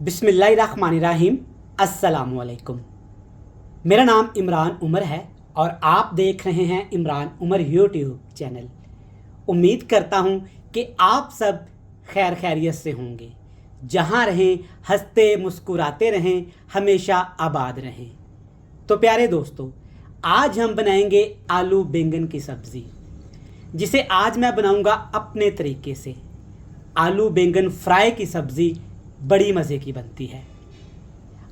बिस्मिल्लाहिर्रहमानिर्रहीम। अस्सलामुअलैकुम। मेरा नाम इमरान उमर है और आप देख रहे हैं इमरान उमर यूट्यूब चैनल। उम्मीद करता हूं कि आप सब खैर खैरियत से होंगे, जहां रहें हंसते मुस्कुराते रहें, हमेशा आबाद रहें। तो प्यारे दोस्तों, आज हम बनाएंगे आलू बैंगन की सब्ज़ी, जिसे आज मैं बनाऊंगा अपने तरीके से। आलू बैंगन फ्राई की सब्ज़ी बड़ी मज़े की बनती है।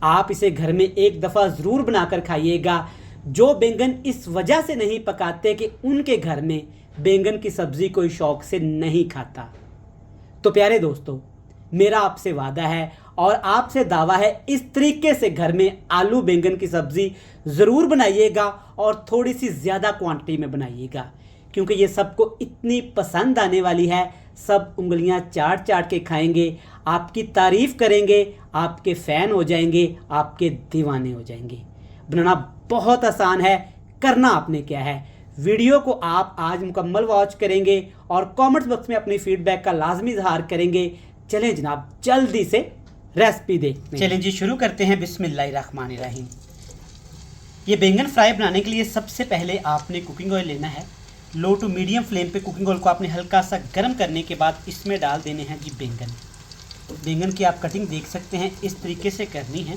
आप इसे घर में एक दफ़ा ज़रूर बनाकर खाइएगा। जो बैंगन इस वजह से नहीं पकाते कि उनके घर में बैंगन की सब्ज़ी कोई शौक़ से नहीं खाता। तो प्यारे दोस्तों, मेरा आपसे वादा है और आपसे दावा है, इस तरीके से घर में आलू बैंगन की सब्ज़ी ज़रूर बनाइएगा और थोड़ी सी ज़्यादा क्वांटिटी में बनाइएगा, क्योंकि ये सबको इतनी पसंद आने वाली है। सब उंगलियां चाट चाट के खाएंगे, आपकी तारीफ़ करेंगे, आपके फ़ैन हो जाएंगे, आपके दीवाने हो जाएंगे। बनाना बहुत आसान है, करना आपने क्या है, वीडियो को आप आज मुकम्मल वॉच करेंगे और कमेंट्स बॉक्स में अपनी फीडबैक का लाजमी इजहार करेंगे। चलें जनाब, जल्दी से रेसिपी देखते हैं। चलें जी, शुरू करते हैं। बिस्मिल्लाहिर्रहमानिर्रहीम। ये बैंगन फ्राई बनाने के लिए सबसे पहले आपने कुकिंग ऑयल लेना है। लो टू मीडियम फ्लेम पे कुकिंग ऑयल को आपने हल्का सा गर्म करने के बाद इसमें डाल देने हैं जी बैंगन। बैंगन की आप कटिंग देख सकते हैं, इस तरीके से करनी है।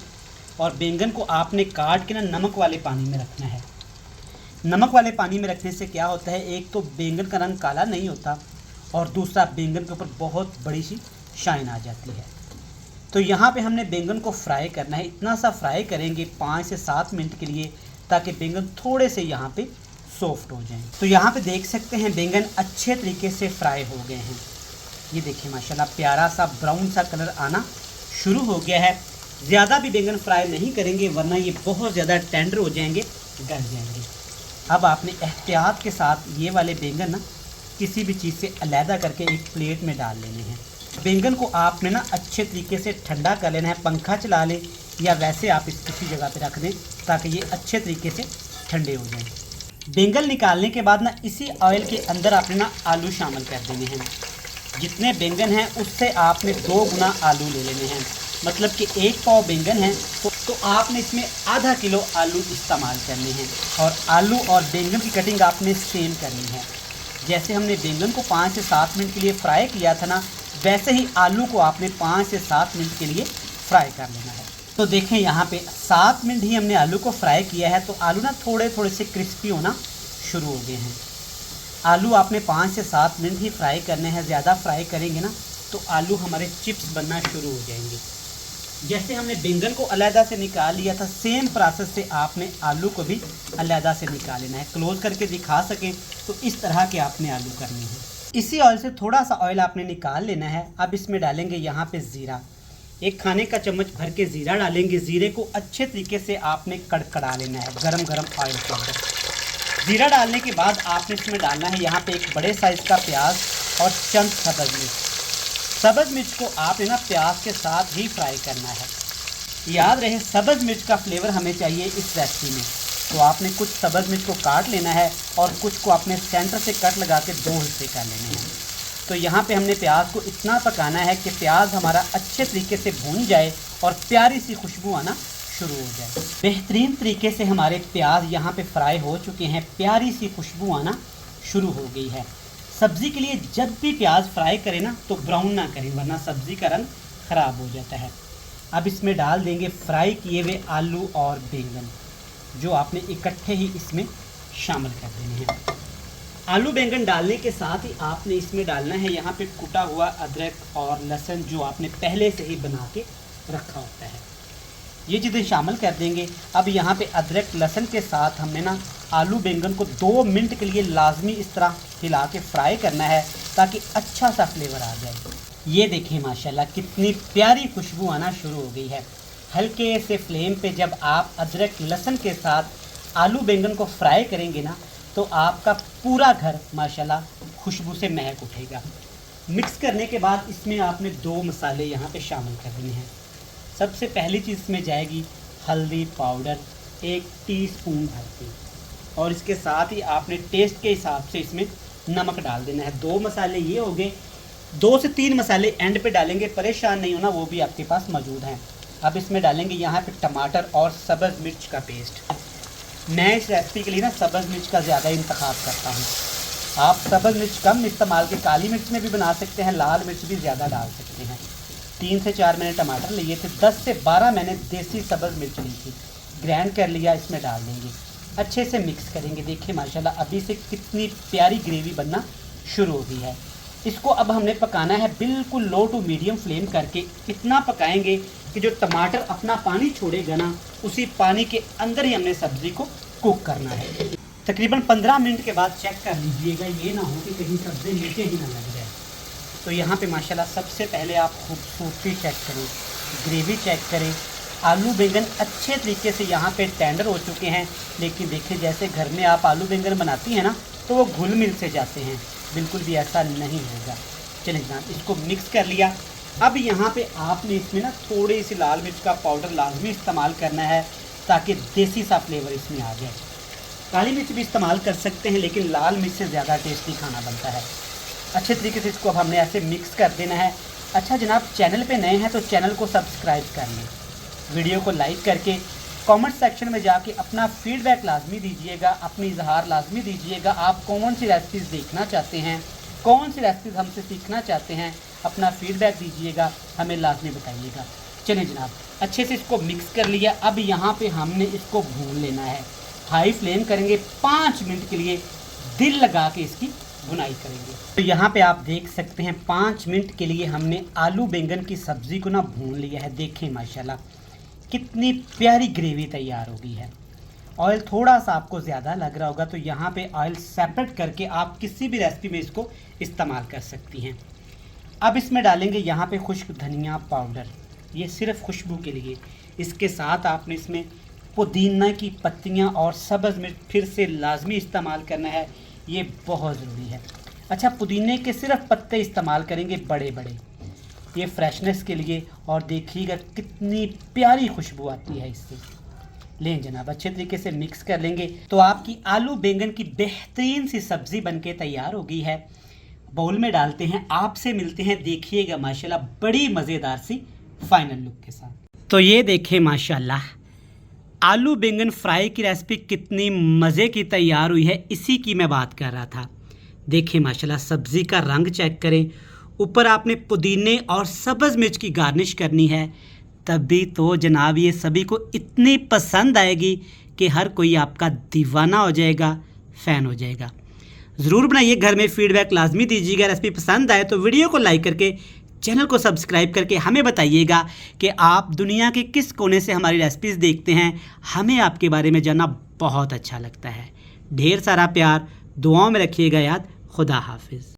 और बैंगन को आपने काट के ना नमक वाले पानी में रखना है। नमक वाले पानी में रखने से क्या होता है, एक तो बैंगन का रंग काला नहीं होता और दूसरा बैंगन के ऊपर बहुत बड़ी सी शाइन आ जाती है। तो यहाँ पे हमने बैंगन को फ्राई करना है। इतना सा फ्राई करेंगे 5 से 7 मिनट के लिए, ताकि बैंगन थोड़े से यहाँ पे सॉफ्ट हो जाएं। तो यहाँ पे देख सकते हैं बैंगन अच्छे तरीके से फ्राई हो गए हैं। ये देखिए माशाल्लाह, प्यारा सा ब्राउन सा कलर आना शुरू हो गया है। ज़्यादा भी बैंगन फ्राई नहीं करेंगे, वरना ये बहुत ज़्यादा टेंडर हो जाएंगे, गल जाएंगे। अब आपने एहतियात के साथ ये वाले बैंगन ना किसी भी चीज़ से अलहदा करके एक प्लेट में डाल लेने हैं। बैंगन को आपने ना अच्छे तरीके से ठंडा कर लेना है। पंखा चला लें या वैसे आप इस किसी जगह पे रख दें, ताकि ये अच्छे तरीके से ठंडे हो जाएं। बैंगन निकालने के बाद ना इसी ऑयल के अंदर आपने ना आलू शामिल कर देने हैं। जितने बैंगन हैं उससे आपने 2 गुना आलू ले लेने हैं। मतलब कि 1 पाव बैंगन है तो आपने इसमें आधा किलो आलू इस्तेमाल करने हैं। और आलू और बैंगन की कटिंग आपने सेम करनी है। जैसे हमने बैंगन को 5 से 7 मिनट के लिए फ्राई किया था ना, वैसे ही आलू को आपने 5 से 7 मिनट के लिए फ्राई कर लेना है। तो देखें यहाँ पे 7 मिनट ही हमने आलू को फ्राई किया है, तो आलू ना थोड़े थोड़े से क्रिस्पी होना शुरू हो गए हैं। आलू आपने 5 से 7 मिनट ही फ्राई करने हैं। ज़्यादा फ्राई करेंगे ना तो आलू हमारे चिप्स बनना शुरू हो जाएंगे। जैसे हमने बैंगन को अलहदा से निकाल लिया था, सेम प्रोसेस से आपने आलू को भी अलहदा से निकाल लेना है। क्लोज करके दिखा सकें तो इस तरह के आपने आलू करने हैं। इसी ऑयल से थोड़ा सा ऑयल आपने निकाल लेना है। अब इसमें डालेंगे यहाँ पे ज़ीरा। 1 खाने का चम्मच भर के ज़ीरा डालेंगे। ज़ीरे को अच्छे तरीके से आपने कड़कड़ा लेना है गरम गरम ऑयल के अंदर। ज़ीरा डालने के बाद आपने इसमें डालना है यहाँ पे 1 बड़े साइज़ का प्याज और चंद सब्ज़ मिर्च। सब्ज़ मिर्च को आपने ना प्याज के साथ ही फ्राई करना है। याद रहे, सब्ज़ मिर्च का फ्लेवर हमें चाहिए इस रेसिपी में। तो आपने कुछ सब्ज़ मिर्च को काट लेना है और कुछ को आपने सेंटर से कट लगा के 2 हिस्से कर लेने हैं। तो यहाँ पे हमने प्याज को इतना पकाना है कि प्याज हमारा अच्छे तरीके से भून जाए और प्यारी सी खुशबू आना शुरू हो जाए। बेहतरीन तरीके से हमारे प्याज यहाँ पे फ्राई हो चुके हैं, प्यारी सी खुशबू आना शुरू हो गई है। सब्ज़ी के लिए जब भी प्याज फ्राई करें ना तो ब्राउन ना करें, वरना सब्ज़ी का रंग ख़राब हो जाता है। अब इसमें डाल देंगे फ्राई किए हुए आलू और बैंगन, जो आपने इकट्ठे ही इसमें शामिल कर देने हैं। आलू बैंगन डालने के साथ ही आपने इसमें डालना है यहाँ पे कुटा हुआ अदरक और लहसुन, जो आपने पहले से ही बना के रखा होता है। ये चीज़ें शामिल कर देंगे। अब यहाँ पे अदरक लहसुन के साथ हमने ना आलू बैंगन को 2 मिनट के लिए लाजमी इस तरह हिला के फ्राई करना है, ताकि अच्छा सा फ्लेवर आ जाए। ये देखिए माशाल्लाह, कितनी प्यारी खुशबू आना शुरू हो गई है। हल्के से फ्लेम पे जब आप अदरक लहसुन के साथ आलू बैंगन को फ्राई करेंगे ना, तो आपका पूरा घर माशाल्लाह खुशबू से महक उठेगा। मिक्स करने के बाद इसमें आपने 2 मसाले यहाँ पे शामिल कर देने हैं। सबसे पहली चीज़ इसमें जाएगी हल्दी पाउडर 1 टीस्पून भर के, और इसके साथ ही आपने टेस्ट के हिसाब से इसमें नमक डाल देना है। 2 मसाले ये हो गए। 2 से 3 मसाले एंड पे डालेंगे, परेशान नहीं होना, वो भी आपके पास मौजूद हैं। अब इसमें डालेंगे यहाँ पे टमाटर और सब्ज़ मिर्च का पेस्ट। मैं इस रेसिपी के लिए ना सब्ज़ मिर्च का ज़्यादा इंतखाब करता हूँ। आप सब्ज़ मिर्च कम इस्तेमाल के काली मिर्च में भी बना सकते हैं, लाल मिर्च भी ज़्यादा डाल सकते हैं। 3 से 4 मैंने टमाटर लिए थे, 10 से 12 मैंने देसी सब्ज़ मिर्च ली थी, ग्राइंड कर लिया, इसमें डाल देंगे, अच्छे से मिक्स करेंगे। देखिए माशाल्लाह अभी से कितनी प्यारी ग्रेवी बनना शुरू हो गई है। इसको अब हमने पकाना है बिल्कुल लो टू मीडियम फ्लेम करके। इतना पकाएंगे कि जो टमाटर अपना पानी छोड़ेगा ना, उसी पानी के अंदर ही हमने सब्ज़ी को कुक करना है। तकरीबन 15 मिनट के बाद चेक कर लीजिएगा, ये ना हो कि कहीं सब्ज़ी नीचे ही ना लग जाए। तो यहाँ पे माशाल्लाह सबसे पहले आप खूबसूरती चेक करें, ग्रेवी चेक करें। आलू बैंगन अच्छे तरीके से यहाँ पे टेंडर हो चुके हैं, लेकिन देखिए जैसे घर में आप आलू बैंगन बनाती हैं ना, तो वो घुल मिल से जाते हैं, बिल्कुल भी ऐसा नहीं होगा। चलिए जनाब, इसको मिक्स कर लिया। अब यहाँ पे आपने इसमें ना थोड़ी सी लाल मिर्च का पाउडर लाजमी इस्तेमाल करना है, ताकि देसी सा फ्लेवर इसमें आ जाए। काली मिर्च भी इस्तेमाल कर सकते हैं, लेकिन लाल मिर्च से ज़्यादा टेस्टी खाना बनता है। अच्छे तरीके से इसको अब हमने ऐसे मिक्स कर देना है। अच्छा जनाब, चैनल पे नए हैं तो चैनल को सब्सक्राइब कर लें, वीडियो को लाइक करके कमेंट सेक्शन में जाके अपना फीडबैक लाजमी दीजिएगा, अपनी इजहार लाजमी दीजिएगा। आप कौन सी रेसिपीज़ देखना चाहते हैं, कौन सी रेसिपीज़ हमसे सीखना चाहते हैं, अपना फीडबैक दीजिएगा, हमें लाजमी बताइएगा। चलिए जनाब, अच्छे से इसको मिक्स कर लिया। अब यहाँ पे हमने इसको भून लेना है, हाई फ्लेम करेंगे, 5 मिनट के लिए दिल लगा के इसकी भुनाई करेंगे। तो यहाँ पे आप देख सकते हैं 5 मिनट के लिए हमने आलू बैंगन की सब्ज़ी को ना भून लिया है। देखें माशाल्लाह कितनी प्यारी ग्रेवी तैयार हो गई है। ऑयल थोड़ा सा आपको ज़्यादा लग रहा होगा, तो यहाँ पे ऑयल सेपरेट करके आप किसी भी रेसिपी में इसको इस्तेमाल कर सकती हैं। अब इसमें डालेंगे यहाँ पे खुश्क धनिया पाउडर, ये सिर्फ खुशबू के लिए। इसके साथ आपने इसमें पुदीना की पत्तियाँ और सब्ज़ मिर्च फिर से लाजमी इस्तेमाल करना है, ये बहुत ज़रूरी है। अच्छा, पुदीने के सिर्फ पत्ते इस्तेमाल करेंगे, बड़े बड़े, ये फ्रेशनेस के लिए। और देखिएगा कितनी प्यारी खुशबू आती है इससे। लें जनाब, अच्छे तरीके से मिक्स कर लेंगे तो आपकी आलू बैंगन की बेहतरीन सी सब्ज़ी बनके तैयार हो गई है। बाउल में डालते हैं, आपसे मिलते हैं, देखिएगा माशाल्लाह बड़ी मज़ेदार सी फाइनल लुक के साथ। तो ये देखें माशाल्लाह आलू बैंगन फ्राई की रेसिपी कितनी मज़े की तैयार हुई है, इसी की मैं बात कर रहा था। देखिए माशाल्लाह सब्ज़ी का रंग चेक करें, ऊपर आपने पुदीने और सब्ज़ मिर्च की गार्निश करनी है, तभी तो जनाब ये सभी को इतनी पसंद आएगी कि हर कोई आपका दीवाना हो जाएगा, फ़ैन हो जाएगा। ज़रूर बनाइए, घर में फीडबैक लाजमी दीजिएगा। रेसिपी पसंद आए तो वीडियो को लाइक करके चैनल को सब्सक्राइब करके हमें बताइएगा कि आप दुनिया के किस कोने से हमारी रेसिपीज़ देखते हैं। हमें आपके बारे में जानना बहुत अच्छा लगता है। ढेर सारा प्यार, दुआओं में रखिएगा याद। खुदा हाफिज़।